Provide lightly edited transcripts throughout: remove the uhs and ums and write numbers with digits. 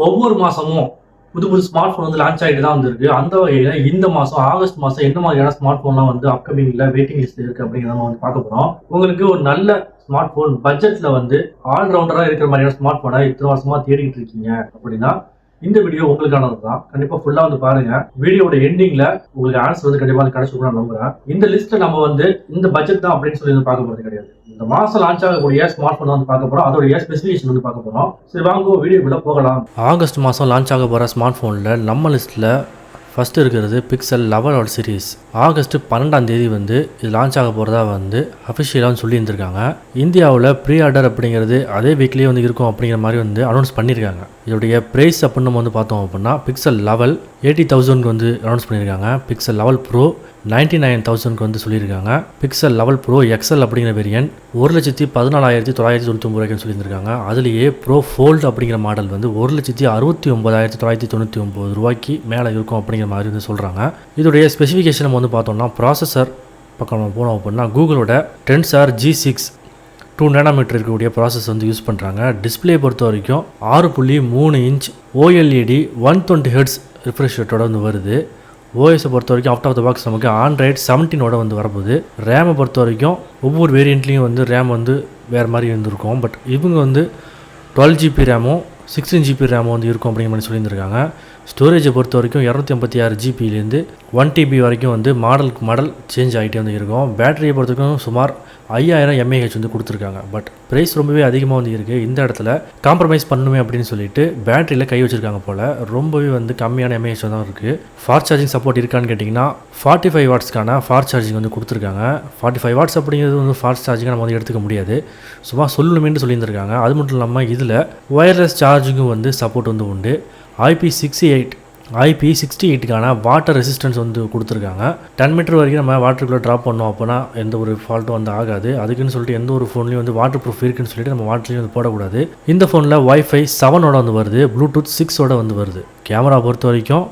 ஒவ்வொரு மாசமும் புது புது ஸ்மார்ட் போன் வந்து லான்ச் ஆகிட்டு தான் வந்திருக்கு. அந்த வகையில இந்த மாசம் ஆகஸ்ட் மாசம் என்ன மாதிரியான ஸ்மார்ட் போன்லாம் வந்து அப்கமிங்ல வெயிட்டிங் லிஸ்ட் இருக்கு அப்படிங்கிறத நம்ம வந்து பார்க்க போறோம். உங்களுக்கு ஒரு நல்ல ஸ்மார்ட் போன் பட்ஜெட்ல வந்து ஆல்ரவுண்டரா இருக்கிற மாதிரியான ஸ்மார்ட் போனை இத்தனை வருஷமா தேடிட்டு இருக்கீங்க அப்படின்னா இந்த வீடியோ உங்களுக்கானது தான். கண்டிப்பா ஃபுல்லா வந்து பாருங்க. வீடியோட எண்டிங்ல உங்களுக்கு ஆன்சர் வந்து கண்டிப்பா கிடைச்சிருக்கும் நான் நம்புறேன். இந்த லிஸ்ட்ல நம்ம வந்து இந்த பட்ஜெட் தான் அப்படின்னு சொல்லி பார்க்க போறது கிடையாது. இந்த மாசம் லான்ச் ஆகக்கூடிய ஸ்மார்ட் போன் வந்து பார்க்க போறோம். அதோட ஸ்பெசிஃபிகேஷன் வந்து பார்க்க போறோம். சரி வாங்க வீடியோக்குள்ள போகலாம். ஆகஸ்ட் மாசம் லான்ச் ஆக போற ஸ்மார்ட் போன்ல நம்ம லிஸ்ட்ல ஃபஸ்ட்டு இருக்கிறது பிக்சல் 11 சீரீஸ். ஆகஸ்ட் 12ஆம் தேதி வந்து இது லான்ச் ஆக போகிறதா வந்து அஃபிஷியலாக சொல்லி இருந்திருக்காங்க. இந்தியாவில் ப்ரீ ஆர்டர் அப்படிங்கிறது அதே வீக்லேயே வந்து இருக்கும் அப்படிங்கிற மாதிரி வந்து அனௌன்ஸ் பண்ணியிருக்காங்க. இதோடைய ப்ரைஸ் அப்படின்னு நம்ம வந்து பார்த்தோம் அப்படின்னா பிக்சல் 11 80,000 வந்து அனௌன்ஸ் பண்ணியிருக்காங்க. பிக்சல் 11 ப்ரோ 99,000 வந்து சொல்லியிருக்காங்க. பிக்சல் 11 ப்ரோ எக்ஸல் அப்படிங்கிற வேரியன்ட் 1,14,999 சொல்லியிருக்காங்க. அதுலேயே ப்ரோ ஃபோல்டு அப்படிங்கிற மாடல் வந்து 1,69,999 ரூபாய்க்கு மேலே இருக்கும் அப்படிங்கிற மாதிரி வந்து சொல்கிறாங்க. இதோடைய ஸ்பெசிஃபிகேஷன் நம்ம வந்து பார்த்தோம்னா ப்ராசஸர் பக்கம் நம்ம போனோம் அப்படின்னா கூகுளோட Tensor G6 2 nanometer இருக்கக்கூடிய ப்ராசஸ் வந்து யூஸ் பண்ணுறாங்க. டிஸ்பிளே பொறுத்த வரைக்கும் 6.3 இன்ச் OLED 120 Hz ரிஃப்ரெஷ் ரேட்டோட வந்து வருது. ஓஎஸை பொறுத்த வரைக்கும் அவுட் ஆஃப் த பாக்ஸ் நமக்கு ஆண்ட்ராய்ட் 17 வந்து வரப்போகுது. ரேமை பொறுத்த வரைக்கும் ஒவ்வொரு வேரியண்ட்லேயும் வந்து ரேம் வந்து வேறு மாதிரி இருந்திருக்கும். பட் இவங்க வந்து 12 GB ரேமும் 16 GB ரேமும் வந்து இருக்கும் அப்படிங்கிற மாதிரி சொல்லியிருந்திருக்காங்க. ஸ்டோரேஜை பொறுத்த வரைக்கும் 256 GBலேருந்து 1 TB வரைக்கும் வந்து மாடலுக்கு மாடல் சேஞ்ச் ஆகிட்டே வந்து இருக்கும். பேட்டரியை பொறுத்த வரைக்கும் சுமார் 5000 mAh வந்து கொடுத்துருக்காங்க. பட் ப்ரைஸ் ரொம்பவே அதிகமாக வந்து இருக்குது. இந்த இடத்துல காம்ப்ரமைஸ் பண்ணணுமே அப்படின்னு சொல்லிட்டு பேட்டரியில் கை வச்சுருக்காங்க போல். ரொம்பவே வந்து கம்மியான mAh தான் இருக்குது. ஃபாஸ்ட் சார்ஜிங் சப்போர்ட் இருக்கான்னு கேட்டிங்கன்னா 45 வாட்ஸ்க்கான ஃபாஸ்ட் சார்ஜிங் வந்து கொடுத்துருக்காங்க. 45 வாட்ஸ் அப்படிங்கிறது வந்து ஃபாஸ்ட் சார்ஜிங்காக நம்ம வந்து எடுத்துக்க முடியாது, சும்மா சொல்லணுமேனு சொல்லியிருந்திருக்காங்க. அது மட்டும் இல்லாமல் இதில் ஒயர்லெஸ் சார்ஜிங்கும் வந்து சப்போர்ட் வந்து உண்டு. IP68க்கான வாட்டர் ரெசிஸ்டன்ஸ் வந்து கொடுத்துருக்காங்க. 10 மீட்டர் வரைக்கும் நம்ம வாட்டருக்குள்ளே ட்ராப் பண்ணோம் அப்படின்னா எந்த ஒரு ஃபால்ட்டும் வந்து ஆகாது. அதுக்குன்னு சொல்லிட்டு எந்த ஒரு ஃபோன்லையும் வந்து வாட்டர் ப்ரூஃப் இருக்குன்னு சொல்லிட்டு நம்ம வாட்டர்லையும் வந்து போடக்கூடாது. இந்த ஃபோனில் Wi-Fi 7 வந்து வருது, Bluetooth 6 வந்து வருது. கேமரா பொறுத்த வரைக்கும்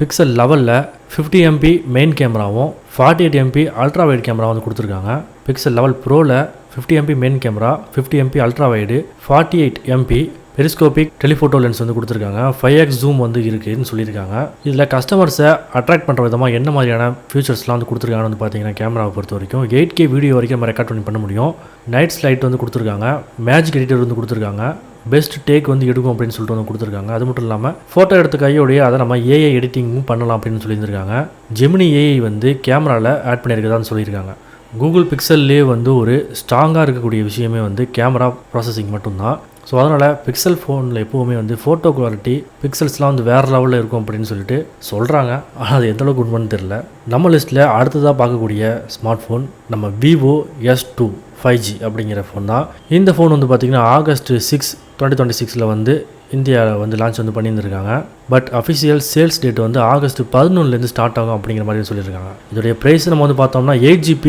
பிக்சல் 11 50 MP மெயின் கேமராவும் 48 MP அல்ட்ரா வைட் கேமரா வந்து கொடுத்துருக்காங்க. Pixel 11 ப்ரோவில் 50 MP main camera, 50 MP ultra wide, 48 MP periscopic telephoto lens வந்து கொடுத்துருக்காங்க. 5x ஜூம் வந்து இருக்குதுன்னு சொல்லியிருக்காங்க. இதில் கஸ்டமர்ஸை அட்ராக்ட் பண்ணுற விதமாக என்ன மாதிரியான ஃபியூச்சர்ஸ்லாம் வந்து கொடுத்துருக்காங்கன்னு வந்து பார்த்தீங்கன்னா கேமராவை பொறுத்த வரைக்கும் 8K வீடியோ வரைக்கும் நம்ம ரெக்கார்ட் பண்ண முடியும். நைட் ஸ்லைட் வந்து கொடுத்துருக்காங்க. மேஜிக் எடிட்டர் வந்து கொடுத்துருக்காங்க. பெஸ்ட் டேக் வந்து எடுக்கும் அப்படின்னு சொல்லிட்டு வந்து கொடுத்துருக்காங்க. அது மட்டும் இல்லாமல் ஃபோட்டோ எடுத்த கையோடைய அதை நம்ம ஏஐ எடிட்டிங்கும் பண்ணலாம் அப்படின்னு சொல்லியிருந்திருக்காங்க. ஜெமினி ஏஐ வந்து கேமராவில் ஆட் பண்ணியிருக்கதான்னு சொல்லியிருக்காங்க. கூகுள் பிக்சல்லே வந்து ஒரு ஸ்ட்ராங்காக இருக்கக்கூடிய விஷயமே வந்து கேமரா ப்ராசஸிங் மட்டும்தான். ஸோ அதனால் பிக்சல் ஃபோனில் எப்போவுமே வந்து ஃபோட்டோ குவாலிட்டி பிக்சல்ஸ்லாம் வந்து வேறு லெவலில் இருக்கும் அப்படின்னு சொல்லிட்டு சொல்கிறாங்க. ஆனால் அது எந்தளவுக்கு உண்மைன்னு தெரில. நம்ம லிஸ்ட்டில் அடுத்ததாக பார்க்கக்கூடிய ஸ்மார்ட் ஃபோன் நம்ம Vivo S2 5G அப்படிங்கிற ஃபோன் தான். இந்த ஃபோன் வந்து பார்த்திங்கன்னா ஆகஸ்ட் 6, 2026 வந்து இந்தியாவில் வந்து லான்ச் வந்து பண்ணியிருந்திருக்காங்க. பட் அஃபிஷியல் சேல்ஸ் டேட் வந்து ஆகஸ்ட் 11 ஸ்டார்ட் ஆகும் அப்படிங்கிற மாதிரி சொல்லியிருக்காங்க. இதோடைய ப்ரைஸ் நம்ம வந்து பார்த்தோம்னா 8GB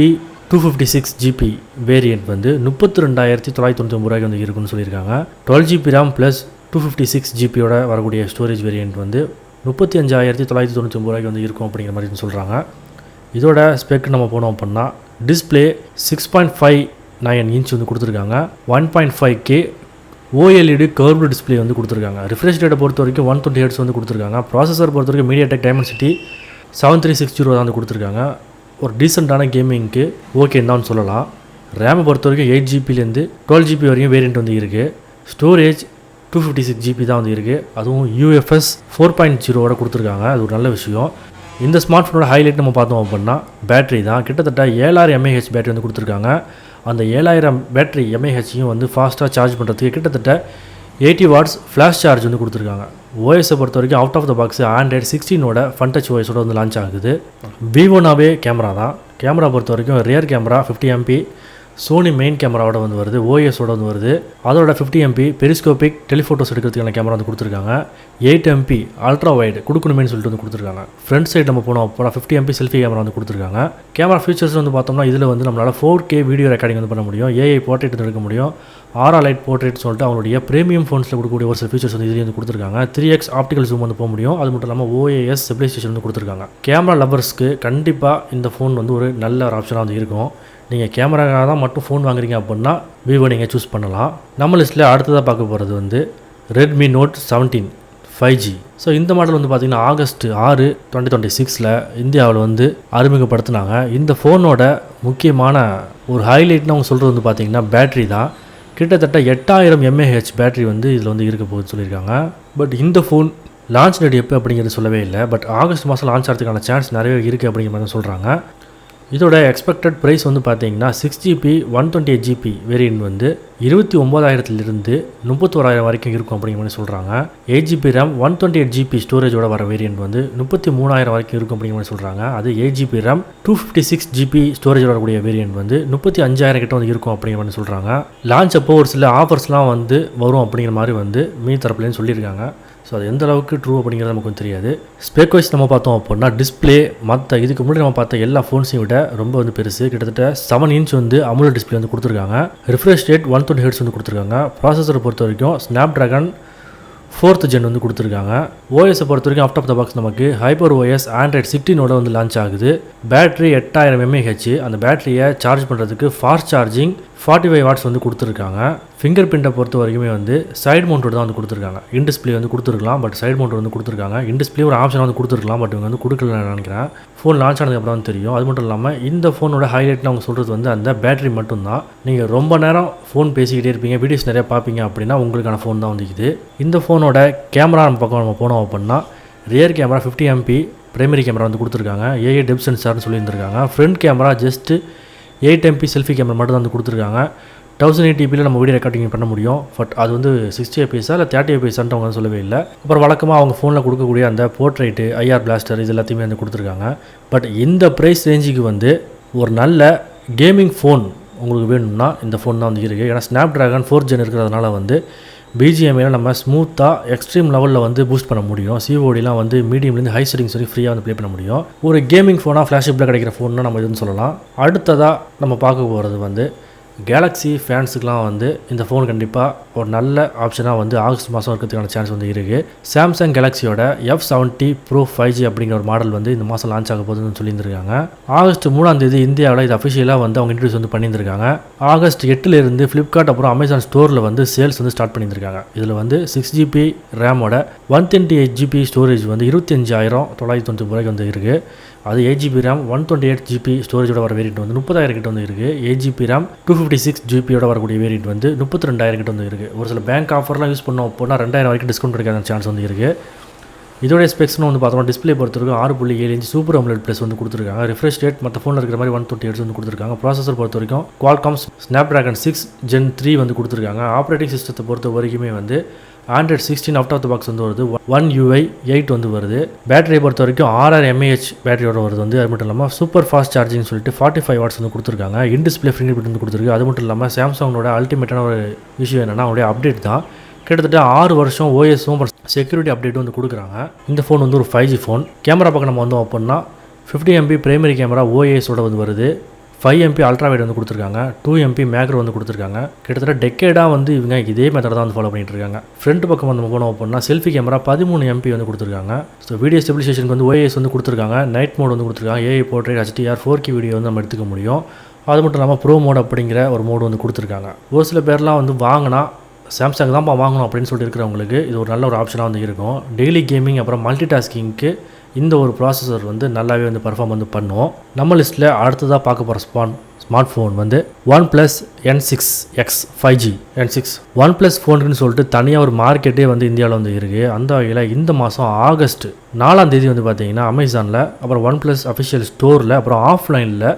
256 GB வேரியண்ட் வந்து 32,999 வந்து இருக்குன்னு சொல்லியிருக்காங்க. 12 GB RAM ப்ளஸ் 256 GBயோட வரக்கூடிய ஸ்டோரேஜ் வேரியண்ட் வந்து 35,999 வந்து இருக்கும் அப்படிங்கிற மாதிரி சொல்கிறாங்க. இதோட ஸ்பெக் நம்ம போனோம் அப்படின்னா டிஸ்பிளே 6.59 இன்ச் வந்து கொடுத்துருக்காங்க. 1.5K OLED கர்வ்டு டிஸ்பிளே வந்து கொடுத்துருக்காங்க. ரிஃப்ரெஷ் ரேட்டை பொறுத்த வரைக்கும் 120 Hz வந்து கொடுத்துருக்காங்க. ப்ராசஸர் பொறுத்த வரைக்கும் MediaTek Dimensity 7360 தான் வந்து கொடுத்துருக்காங்க. ஒரு டீசெண்டான கேமிங்க்கு ஓகேன்னு தான் சொல்லலாம். ரேமை பொறுத்த வரைக்கும் 8 GBலேருந்து 12 GB வரைக்கும் வேரியண்ட் வந்து இருக்குது. ஸ்டோரேஜ் 256 GB தான் வந்து இருக்குது. அதுவும் UFS 4.0 கொடுத்துருக்காங்க. அது ஒரு நல்ல விஷயம். இந்த ஸ்மார்ட் ஃபோனோட ஹைலைட் நம்ம பார்த்தோம் அப்படின்னா பேட்டரி தான். கிட்டத்தட்ட 7000 mAh பேட்டரி வந்து கொடுத்துருக்காங்க. அந்த 7000 பேட்டரி mAhயும் வந்து ஃபாஸ்ட்டாக சார்ஜ் பண்ணுறதுக்கு கிட்டத்தட்ட 80 வாட்ஸ் ஃப்ளாஷ் சார்ஜ் வந்து கொடுத்துருக்காங்க. ஓஎஸை பொறுத்த வரைக்கும் out of the box android 16 fun touch ஓஎஸோட வந்து லான்ச் ஆகுது. Vivoனாவே கேமரா தான். கேமரா பொறுத்த வரைக்கும் rear camera 50 MP Sony main கேமராவோட வந்து வருது, ஓஎஸோட வந்து வருது. அதோட 50 MP பெரிஸ்கோபிக் டெலிஃபோட்டோஸ் எடுக்கிறதுக்கான கேமரா வந்து கொடுத்துருக்காங்க. 8 MP அல்ட்ரா வைடு கொடுக்கணுமேனு சொல்லிட்டு வந்து கொடுத்துருக்காங்க. ஃப்ரண்ட் சைடு நம்ம போனோம் அப்புறம் 50 MP செல்ஃபி கேமரா வந்து கொடுத்துருக்காங்க. கேமரா ஃபீச்சர்ஸ் வந்து பார்த்தோம்னா இதில் வந்து நம்மளால் 4K வீடியோ ரெக்கார்டிங் வந்து பண்ண முடியும். ஏஐ போர்ட்ரேட் எடுக்க முடியும். ஆரா லைட் போர்ட்ரேட் சொல்லிட்டு அவங்களுடைய ப்ரீமியம் ஃபோன்ஸில் கொடுக்கக்கூடிய ஒரு சில ஃபீச்சர்ஸ் வந்து இதுலேயே வந்து கொடுத்துருக்காங்க. 3x ஆப்டிகல் ஜூம் வந்து போக முடியும். அது மட்டும் இல்லாமல் OAS ஸ்டெபிலைசேஷன் வந்து கொடுத்துருக்காங்க. கேமரா லவர்ஸ்க்கு கண்டிப்பாக இந்த ஃபோன் வந்து ஒரு நல்ல ஒரு ஆப்ஷனாக வந்து இருக்கும். நீங்கள் கேமராக்காக தான் மட்டும் ஃபோன் வாங்குறீங்க அப்படின்னா Vivo நீங்கள் சூஸ் பண்ணலாம். நம்ம லிஸ்ட்டில் அடுத்ததாக பார்க்க போகிறது வந்து Redmi Note 17 5G. ஸோ இந்த மாடல் வந்து பார்த்திங்கன்னா ஆகஸ்ட் 6, 2026 இந்தியாவில் வந்து அறிமுகப்படுத்தினாங்க. இந்த ஃபோனோட முக்கியமான ஒரு ஹைலைட்னு அவங்க சொல்கிறது வந்து பார்த்திங்கன்னா பேட்ரி தான். கிட்டத்தட்ட 8000 mAh பேட்ரி வந்து இதில் வந்து இருக்க போகுதுன்னு சொல்லியிருக்காங்க. பட் இந்த ஃபோன் லான்ச் டேட் எப்போ அப்படிங்கிறது சொல்லவே இல்லை. பட் ஆகஸ்ட் மாதம் லான்ச் ஆகிறதுக்கான சான்ஸ் நிறைய இருக்குது அப்படிங்கிற மாதிரி சொல்கிறாங்க. இதோட எக்ஸ்பெக்டட் ப்ரைஸ் வந்து பார்த்தீங்கன்னா 6GB 128GB வேரியன்ட் வந்து 29,000 31,000 வரைக்கும் இருக்கும் அப்படிங்கிற மாதிரி சொல்கிறாங்க. 8GB RAM 128GB ஸ்டோரேஜோட வர வேரியன்ட் வந்து 33,000 வரைக்கும் இருக்கும் அப்படிங்கிற மாதிரி சொல்கிறாங்க. அது 8GB RAM 256GB ஸ்டோரேஜோட வரக்கூடிய வேரியன்ட் வந்து 35,000 கிட்ட வந்து இருக்கும் அப்படிங்கிற மாதிரி சொல்கிறாங்க. லான்ச் அப்போ ஒரு சில ஆஃபர்ஸ்லாம் வந்து வரும் அப்படிங்கிற மாதிரி வந்து மீ தரப்புலேன்னு சொல்லியிருக்காங்க. ஸோ அது எந்த அளவுக்கு ட்ரூ அப்படிங்கிறது நமக்கு தெரியாது. ஸ்பெக் வைஸ் நம்ம பார்த்தோம் அப்படின்னா டிஸ்பிளே மற்ற இதுக்கு முன்னாடி நம்ம பார்த்த எல்லா ஃபோன்ஸையும் விட ரொம்ப வந்து பெருசு. கிட்டத்தட்ட 7 இன்ச் வந்து AMOLED டிஸ்பிளே வந்து கொடுத்துருக்காங்க. ரிஃப்ரெஷ் ரேட் 120 Hz வந்து கொடுத்துருக்காங்க. ப்ராசஸரை பொறுத்த வரைக்கும் Snapdragon 4th Gen வந்து கொடுத்துருக்காங்க. ஓஎஸை பொறுத்த வரைக்கும் ஆஃப்ட் ஆஃப் த பாக்ஸ் நமக்கு HyperOS Android 16 வந்து லான்ச் ஆகுது. Battery 8000 mAh. அந்த பேட்டரியை சார்ஜ் பண்ணுறதுக்கு ஃபாஸ்ட் சார்ஜிங் 45 வாட்ஸ் வந்து கொடுத்துருக்காங்க. ஃபிங்கர் பிரிண்ட்டை பொறுத்த வரைக்குமே வந்து சைடு மவுண்டட் தான் வந்து கொடுத்துருக்காங்க. இன் டிஸ்பிளே வந்து கொடுத்துருக்கலாம், பட் சைடு மவுண்ட் வந்து கொடுத்துருக்காங்க. இன் டிஸ்பிளே ஒரு ஆப்ஷன் வந்து கொடுத்துருக்கலாம், பட் இவங்க வந்து கொடுக்கலன்னு நினைக்கிறேன். ஃபோன் லான்ச் ஆனதுக்கு அப்புறம் வந்து தெரியும். அது மட்டும் இல்லாமல் இந்த ஃபோனோட ஹைலைட்னு அவங்க சொல்கிறது வந்து அந்த பேட்டரி மட்டும்தான். நீங்கள் ரொம்ப நேரம் ஃபோன் பேசிக்கிட்டே இருப்பீங்க, வீடியோஸ் நிறையா பார்ப்பீங்க அப்படின்னா உங்களுக்கான ஃபோன் தான் வந்து இது. இந்த ஃபோனோட கேமரா நம்ம போனோம் அப்படின்னா rear camera 50 MP primary camera வந்து கொடுத்துருக்காங்க. AI டெப்த் சென்சார்னு சொல்லியிருந்திருக்காங்க. Front camera just 8 MP selfie camera மட்டும் தான் வந்து கொடுத்துருக்காங்க. 1080p நம்ம வீடியோ ரெக்கார்டிங் பண்ண முடியும். பட் அது வந்து 60 fps இல்லை 30 fps அவங்க வந்து சொல்லவே இல்லை. அப்புறம் வழக்கமாக அவங்க ஃபோனில் கொடுக்கக்கூடிய அந்த போர்ட்ரைட்டு IR பிளாஸ்டர் இது எல்லாத்தையுமே வந்து கொடுத்துருக்காங்க. பட் இந்த ப்ரைஸ் ரேஞ்சுக்கு வந்து ஒரு நல்ல கேமிங் ஃபோன் உங்களுக்கு வேணும்னா இந்த ஃபோன் தான் வந்து இருக்குது. ஏன்னா Snapdragon 4th Gen இருக்கிறதுனால வந்து பிஜிஎம்ஐயில் நம்ம ஸ்மூத்தாக எக்ஸ்ட்ரீம் லெவலில் வந்து பூஸ்ட் பண்ண முடியும். CODலாம் வந்து மீடியம்லேருந்து ஹை செட்டிங்ஸ் வரைக்கும் ஃப்ரீயாக வந்து ப்ளே பண்ண முடியும். ஒரு கேமிங் ஃபோனாக ஃப்ளாஷிப்பில் கிடைக்கிற ஃபோன்னா நம்ம இதுன்னு சொல்லலாம். அடுத்ததாக நம்ம பார்க்க போகிறது வந்து கேலக்ஸி ஃபேன்ஸுக்கெலாம் வந்து இந்த ஃபோன் கண்டிப்பாக ஒரு நல்ல ஆப்ஷனாக வந்து ஆகஸ்ட் மாதம் இருக்கிறதுக்கான சான்ஸ் வந்து இருக்குது. சாம்சங் கேலக்ஸியோட F70 Pro 5G அப்படிங்கிற ஒரு மாடல் வந்து இந்த மாதம் லான்ச் ஆக போகுதுன்னு சொல்லியிருந்திருக்காங்க. ஆகஸ்ட் 3 இந்தியாவில் இது அஃபிஷியலாக வந்து அவங்க இன்ட்ரடியூஸ் வந்து பண்ணியிருந்திருக்காங்க. ஆகஸ்ட் 8 ஃப்ளிப்கார்ட் அப்புறம் அமேசான் ஸ்டோரில் வந்து சேல்ஸ் வந்து ஸ்டார்ட் பண்ணியிருந்திருக்காங்க. இதில் வந்து 6GB ரேமோட 128GB ஸ்டோரேஜ் வந்து 25,999 வந்து இருக்குது. அது 8GB RAM 128GB ஸ்டோரேஜோட வர வேரியன்ட் வந்து 30,000 கிட்ட வந்து இருக்குது. 8GB RAM 256GB வரக்கூடிய வேரியன்ட் வந்து 32,000 கிட்ட வந்து இருக்குது. ஒரு சில பேங்க் ஆஃபர்லாம் யூஸ் பண்ணோம் அப்படின்னா 2,000 வரைக்கும் டிஸ்கவுண்ட் கிடைக்காத சான்ஸ் வந்து இருக்குது. இதோட ஸ்பெக்ஸ்னு வந்து பார்த்தோம்னா டிஸ்பிளே பொறுத்தவரைக்கும் 6.7 இன்ச் சூப்பர் AMOLED ப்ளஸ் வந்து கொடுத்துருக்காங்க. ரிஃப்ரெஷ் ரேட் மற்ற ஃபோனில் இருக்கிற மாதிரி 120 Hz வந்து கொடுத்துருக்காங்க. ப்ராசஸர் பொறுத்த வரைக்கும் Qualcomm Snapdragon 6 Gen 3 வந்து கொடுத்துருக்காங்க. ஆப்ரேட்டிங் சிஸ்டத்தை பொறுத்த வரைக்குமே வந்து Android 16 out of the box வந்து வருது. One UI 8 வந்து வருது. பேட்டரியை பொறுத்த வரைக்கும் 6000 mAh பேட்டரியோட வருது வந்து. அது மட்டும் இல்லாமல் சூப்பர் ஃபாஸ்ட் சார்ஜிங் சொல்லிட்டு 45 வாட்ஸ் வந்து கொடுத்துருக்காங்க. இன் டிஸ்பிளே ஃபிங்கர் பிரிண்ட் வந்து கொடுத்துருக்கு. அது மட்டும் இல்லாமல் சாம்சங்கோட அல்டிமேட்டான ஒரு விஷயம் என்னென்னா அவங்களுடைய அப்டேட் தான். கிட்டத்தட்ட 6 வருஷம் ஓஎஸும் செக்யூரிட்டி அப்டேட்டும் வந்து கொடுக்குறாங்க. இந்த ஃபோன் வந்து ஒரு 5G ஃபோன். கேமரா பக்கம் நம்ம வந்தோம் அப்படின்னா 50 MP பிரைமரி கேமரா ஓஎஸோட வந்து வருது. 5 MP அல்ட்ரா வைட் வந்து கொடுத்துருக்காங்க. 2 MP மேக்ரோ வந்து கொடுத்துருக்காங்க. கிட்டத்தட்ட டெக்கேடாக வந்து இவங்க இதே மெத்தட் தான் வந்து ஃபாலோ பண்ணிட்டு இருக்காங்க. ஃப்ரண்ட் பக்கம் வந்து போனோம் அப்படின்னா செல்ஃபி கேமரா 13 MP வந்து கொடுத்துருக்காங்க. ஸோ வீடியோ ஸ்டெபிலைசேஷனுக்கு வந்து OIS வந்து கொடுத்துருக்காங்க. நைட் மோட் வந்து கொடுத்துருக்காங்க. AI portrait HDR 4K video வந்து நம்ம எடுத்துக்க முடியும். அது மட்டும் இல்லாமல் ப்ரோ மோட் அப்படிங்கிற ஒரு மோடு வந்து கொடுத்துருக்காங்க. ஒரு சில பேர்லாம் வந்து வாங்கினா சாம்சங் தான் வாங்கணும் அப்படின்னு சொல்லிட்டு இருக்கிறவங்களுக்கு இது ஒரு நல்ல ஒரு ஆப்ஷனாக வந்து இருக்கும். டெய்லி கேமிங் அப்புறம் மல்டி டாஸ்கிங்க்கு இந்த ஒரு ப்ராசஸர் வந்து நல்லாவே வந்து பர்ஃபார்ம் வந்து பண்ணுவோம். நம்ம லிஸ்ட்டில் அடுத்ததாக பார்க்க போகிற ஸ்மார்ட் ஃபோன் வந்து OnePlus N6X 5G N6 OnePlus ஃபோனுக்குன்னு சொல்லிட்டு தனியாக ஒரு மார்க்கெட்டே வந்து இந்தியாவில் வந்து இருக்குது. அந்த வகையில் இந்த மாதம் ஆகஸ்ட் 4 வந்து பார்த்தீங்கன்னா அமேசானில் அப்புறம் OnePlus அஃபிஷியல் ஸ்டோரில் அப்புறம் ஆஃப்லைனில்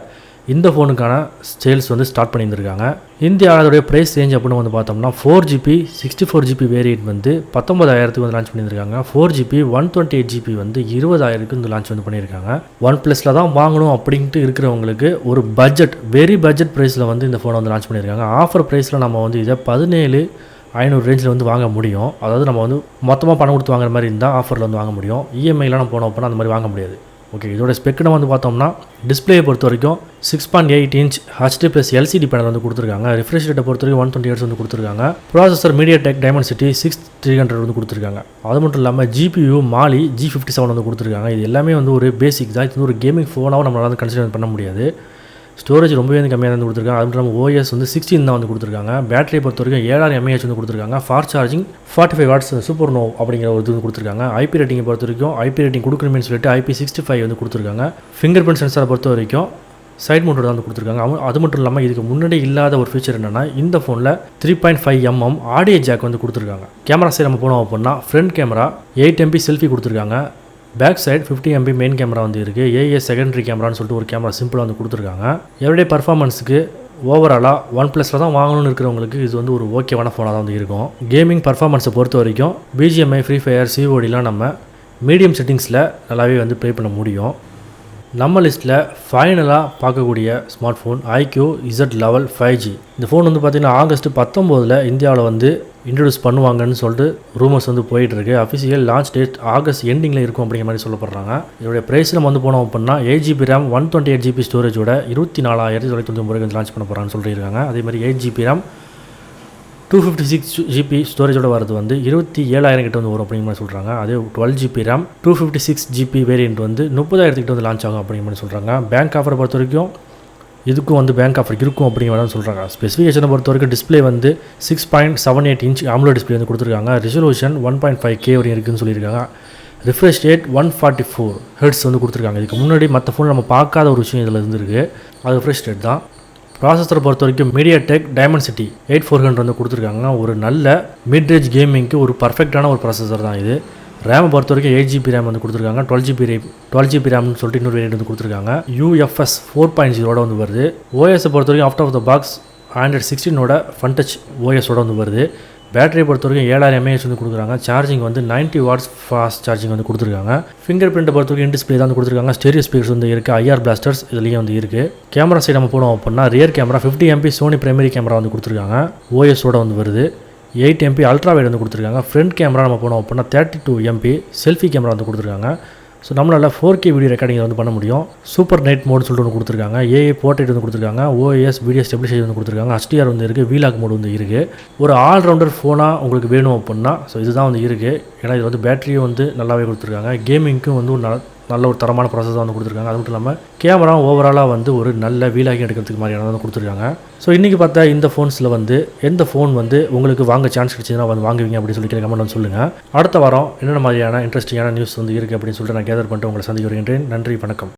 இந்த ஃபோனுக்கான சேல்ஸ் வந்து ஸ்டார்ட் பண்ணியிருந்திருக்காங்க. இந்தியாவோடைய ப்ரைஸ் ரேஞ்ச் அப்படின்னு வந்து பார்த்தோம்னா 4GB 64GB வேரியன்ட் வந்து 19,000 வந்து லான்ச் பண்ணியிருக்காங்க. 4GB 128GB வந்து 20,000 வந்து லான்ச் வந்து பண்ணியிருக்காங்க. OnePlusல தான் வாங்கணும் அப்படின்ட்டு இருக்கிறவங்களுக்கு ஒரு பட்ஜெட் வெரி பட்ஜெட் ப்ரைஸில் வந்து இந்த ஃபோனை வந்து லான்ச் பண்ணியிருக்காங்க. ஆஃபர் ப்ரைஸில் நம்ம வந்து இதை 17,500 ரேஞ்சில் வந்து வாங்க முடியும். அதாவது நம்ம வந்து மொத்தமாக பணம் கொடுத்து வாங்குற மாதிரி இருந்தால் ஆஃபரில் வந்து வாங்க முடியும். இஎம்ஐலாம் நம்ம போனோம் அப்படின்னா அந்த மாதிரி வாங்க முடியாது. ஓகே, இதோட ஸ்பெக்னு வந்து பார்த்தோம்னா டிஸ்பிளேயை பொறுத்த வரைக்கும் 6.8 இன்ச் HD+ LCD பேனல் வந்து கொடுத்துருக்காங்க. ரிஃப்ரெஷ் ரேட்டை பொறுத்த வரைக்கும் 120 Hz வந்து கொடுத்துருக்காங்க. ப்ராசஸர் MediaTek Dimensity 6300 வந்து கொடுத்துருக்காங்க. அது மட்டும் இல்லாமல் GPU Mali G57 வந்து கொடுத்துருக்காங்க. இது எல்லாமே வந்து ஒரு பேசிக் தான். இது வந்து ஒரு கேமிங் ஃபோனாகவும் நம்மளால் வந்து கன்சிடர் பண்ண முடியாது. ஸ்டோரேஜ் ரொம்பவே வந்து கம்மியாக வந்து கொடுத்துருக்காங்க. அது மட்டும் இல்லாமல் ஓஎஸ் வந்து 16 தான் வந்து கொடுத்துருக்காங்க. பேட்டரியை பொறுத்த வரைக்கும் 7000 mAh வந்து கொடுத்துருக்காங்க. ஃபாஸ்ட் சார்ஜிங் 45 வாட்ஸ் சூப்பர் நோ அப்படிங்கிற ஒரு இது வந்து கொடுத்துருக்காங்க. ஐபி ரேட்டிங்கை பொறுத்த வரைக்கும் ஐபி ரேட்டிங் கொடுக்கணும்னு சொல்லிட்டு IP65 வந்து கொடுத்துருக்காங்க. ஃபிங்கர் பிரிண்ட் சென்சாரை பொறுத்த வரைக்கும் சைட் மவுண்டட் வந்து கொடுத்துருக்காங்க. அது மட்டும் இல்லாமல் இதுக்கு முன்னாடி இல்லாத ஒரு ஃபீச்சர் என்னென்னா இந்த ஃபோனில் 3.5 mm ஆடியோ ஜாக் வந்து கொடுத்துருக்காங்க. கேமரா சைடு நம்ம போனோம் அப்படின்னா ஃப்ரண்ட் கேமரா 8 MP செல்ஃபி கொடுத்துருக்காங்க. Back side 50 MP main camera வந்து இருக்குது. ஏஎஸ் செகண்டரி கேமரான்னு சொல்லிட்டு ஒரு கேமரா சிம்பிளாக வந்து கொடுத்துருக்காங்க. எவ்ரிடே பர்ஃபார்மன்ஸுக்கு ஓவராலாக OnePlusல தான் வாங்கணும்னு இருக்கிறவங்களுக்கு இது வந்து ஒரு ஓகேவான ஃபோனாக தான் வந்து இருக்கும். கேமிங் பர்ஃபார்மன்ஸை பொறுத்த வரைக்கும் BGMI, ஃப்ரீ ஃபயர், CODலாம் நம்ம மீடியம் செட்டிங்ஸில் நல்லாவே வந்து ப்ளே பண்ண முடியும். நம்ம லிஸ்ட்டில் ஃபைனலாக பார்க்கக்கூடிய smart phone IQ Z11 5G. இந்த ஃபோன் வந்து பார்த்திங்கன்னா ஆகஸ்ட் 19 இந்தியாவில் வந்து இன்ட்ரடியூஸ் பண்ணுவாங்கன்னு சொல்லிட்டு ரூமர்ஸ் வந்து போயிட்டுருக்கு. அஃபிஷியல் லான்ச் டேட் ஆகஸ்ட் எண்டிங்கில் இருக்கும் அப்படிங்கிற மாதிரி சொல்லப்படுறாங்க. இதோடைய ப்ரைஸ் நம்ம வந்து போனோம் அப்படின்னா 8GB RAM 128GB ஸ்டோரேஜோட 24,999 லான்ச் பண்ண போகிறான்னு சொல்லியிருக்காங்க. அதேமாதிரி 8GB RAM 256GB ஸ்டோரேஜோட வரது வந்து 27,000 கிட்ட வந்து வரும் அப்படிங்கிற மாதிரி சொல்கிறாங்க. அதே 12GB RAM 256GB வேரியண்ட் வந்து 30,000 கிட்ட வந்து லான்ச் ஆகும் அப்படிங்கிற மாதிரி சொல்கிறாங்க. பேங்க் ஆஃபரை பொறுத்த வரைக்கும் இதுக்கும் வந்து பேங்க் ஆஃபர் இருக்கும் அப்படிங்கிற மாதிரி சொல்கிறாங்க. ஸ்பெசிஃபிகேஷனை பொறுத்த வரைக்கும் டிஸ்பிளே வந்து 6.78 inch AMOLED டிஸ்பிளே வந்து கொடுத்துருக்காங்க. ரெசல்யூஷன் 1.5K வரையும் இருக்குதுன்னு சொல்லியிருக்காங்க. ரிஃப்ரெஷ் ரேட் 144 Hz வந்து கொடுத்துருக்காங்க. இதுக்கு முன்னாடி மற்ற ஃபோன் நம்ம பார்க்காத ஒரு விஷயம் இதில் இருந்திருக்கு. அது ரிஃப்ரெஷ் ரேட் தான். ப்ராசஸரை பொறுத்த வரைக்கும் MediaTek Dimensity 8400 வந்து கொடுத்துருக்காங்க. ஒரு நல்ல மிட் ரேஞ்ச் கேமிங்க்கு ஒரு பர்ஃபெக்டான ஒரு ப்ராசஸர் தான் இது. ரேமை பொறுத்த வரைக்கும் 8GB RAM வந்து கொடுத்துருக்காங்க. 12GB RAMனு சொல்லிட்டு இன்னொரு வேரியண்ட் வந்து கொடுத்துருக்காங்க. UFS 4.0 வந்து வருது. ஓஎஸை பொறுத்த வரைக்கும் out of the box Android 16 fun touch ஓஎஸோட வந்து வருது. பேட்டரியை பொறுத்த வரைக்கும் 7000 mAh வந்து கொடுக்குறாங்க. சார்ஜிங் வந்து 90 watts ஃபாஸ்ட் சார்ஜிங் வந்து கொடுத்துருக்காங்க. ஃபிங்கர் பிரிண்ட்டை பொறுத்த வரைக்கும் டிஸ்பிளே தான் வந்து கொடுத்துருக்காங்க. ஸ்டெரியோ ஸ்பீக்கர்ஸ் வந்து இருக்குது. IR பிளாஸ்டர்ஸ் இதுலேயும் வந்து இருக்குது. கேமரா சைடு நம்ம போனோம் அப்படின்னா rear camera 50 MP Sony primary camera வந்து கொடுத்துருக்காங்க. ஓஎஸோட வந்து வருது. 8 MP அல்ட்ரா வைட் வந்து கொடுத்துருக்காங்க. ஃப்ரண்ட் கேமரா நம்ம போனோம் அப்படின்னா 32 MP செல்ஃபி கேமரா வந்து கொடுத்துருக்காங்க. ஸோ நம்மளால் 4K வீடியோ ரெக்கார்டிங் வந்து பண்ண முடியும். சூப்பர் நைட் மோட் சொல்லிட்டு ஒன்று கொடுத்துருக்காங்க. AI போர்ட்ரேட் வந்து கொடுத்துருக்காங்க. OIS வீடியோ ஸ்டெபிலைசேஷன் வந்து கொடுத்துருக்காங்க. HDR வந்து இருக்குது. VLOG மோட் வந்து இருக்குது. ஒரு ஆல்ரவுண்டர் ஃபோனாக உங்களுக்கு வேணும் அப்படின்னா ஸோ இதுதான் வந்து இருக்குது. ஏன்னா இது வந்து பேட்டரியும் வந்து நல்லாவே கொடுத்துருக்காங்க. கேமிங்க்கும் வந்து ஒரு நல்ல ஒரு தரமான ப்ராசஸ் வந்து கொடுத்துருக்காங்க. அது மட்டும் இல்லாமல் கேமரா ஓவராலாக வந்து ஒரு நல்ல வீலாகி எடுக்கிறதுக்கு மாதிரியான வந்து கொடுத்துருக்காங்க. ஸோ இன்றைக்கி பார்த்தா இந்த ஃபோன்ஸில் வந்து எந்த ஃபோன் வந்து உங்களுக்கு வாங்க சான்ஸ் கிடைச்சதுன்னா வந்து வாங்குவீங்க அப்படின்னு சொல்லி கமெண்ட் வந்து சொல்லுங்கள். அடுத்த வாரம் என்னென்ன மாதிரியான இன்ட்ரெஸ்டிங்கான நியூஸ் வந்து இருக்குது அப்படின்னு சொல்லிட்டு நான் கேதர் பண்ணிட்டு உங்களை சந்திக்க வருகின்றேன். நன்றி, வணக்கம்.